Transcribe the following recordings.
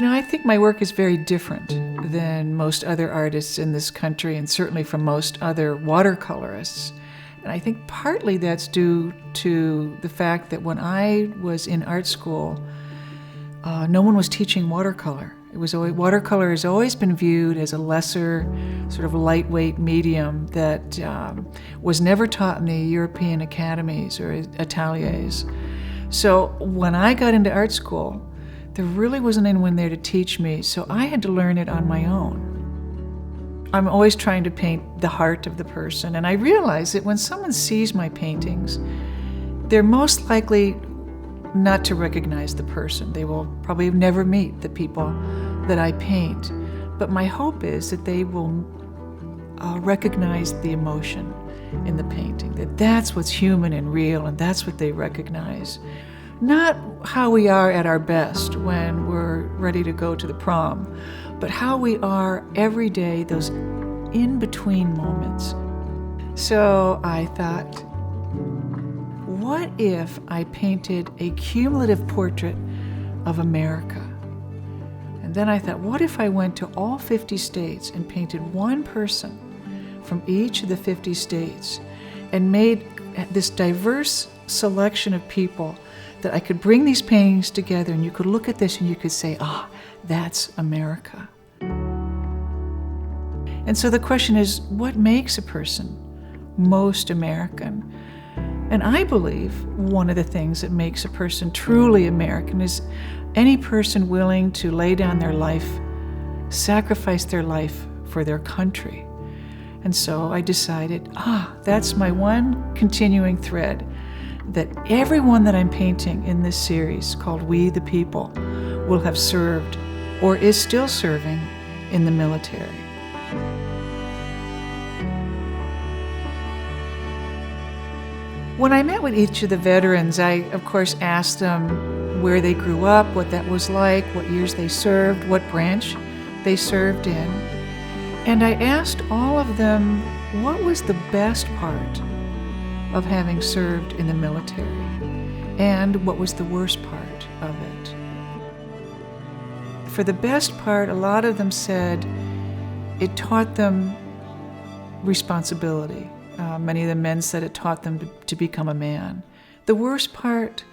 I think my work is very different than most other artists in this country, and certainly from most other watercolorists. And I think partly that's due to the fact that when I was in art school, no one was teaching watercolor. Watercolor has always been viewed as a lesser, sort of lightweight medium that was never taught in the European academies or ateliers. So when I got into art school, there really wasn't anyone there to teach me, so I had to learn it on my own. I'm always trying to paint the heart of the person, and I realize that when someone sees my paintings, they're most likely not to recognize the person. They will probably never meet the people that I paint. But my hope is that they will recognize the emotion in the painting, that's what's human and real, and that's what they recognize. Not how we are at our best when we're ready to go to the prom, but how we are every day, those in-between moments. So I thought, what if I painted a cumulative portrait of America? And then I thought, what if I went to all 50 states and painted one person from each of the 50 states and made this diverse selection of people that I could bring these paintings together, and you could look at this and you could say, that's America. And so the question is, what makes a person most American? And I believe one of the things that makes a person truly American is any person willing to lay down their life, sacrifice their life for their country. And so I decided, that's my one continuing thread, that everyone that I'm painting in this series called We the People will have served or is still serving in the military. When I met with each of the veterans, I, of course, asked them where they grew up, what that was like, what years they served, what branch they served in. And I asked all of them what was the best part of having served in the military, and what was the worst part of it. For the best part, a lot of them said it taught them responsibility. Many of the men said it taught them to become a man. The worst part,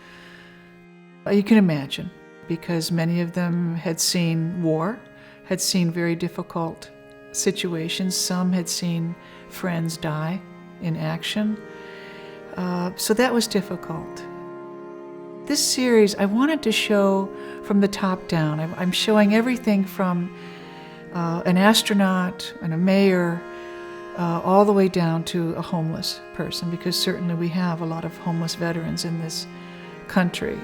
you can imagine, because many of them had seen war, had seen very difficult situations. Some had seen friends die in action. So that was difficult. This series, I wanted to show from the top down. I'm showing everything from an astronaut and a mayor all the way down to a homeless person, because certainly we have a lot of homeless veterans in this country.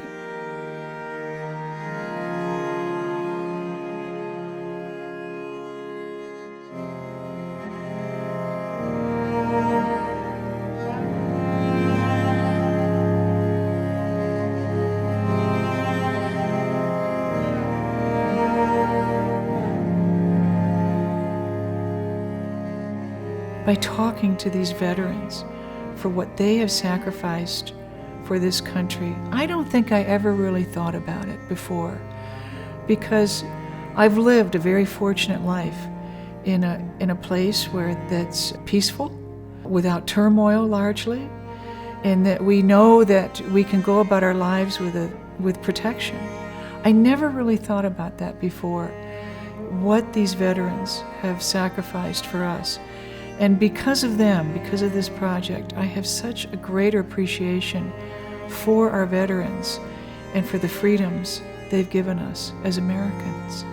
By talking to these veterans for what they have sacrificed for this country, I don't think I ever really thought about it before, because I've lived a very fortunate life in a place where that's peaceful, without turmoil largely, and that we know that we can go about our lives with protection. I never really thought about that before, what these veterans have sacrificed for us. And because of them, because of this project, I have such a greater appreciation for our veterans and for the freedoms they've given us as Americans.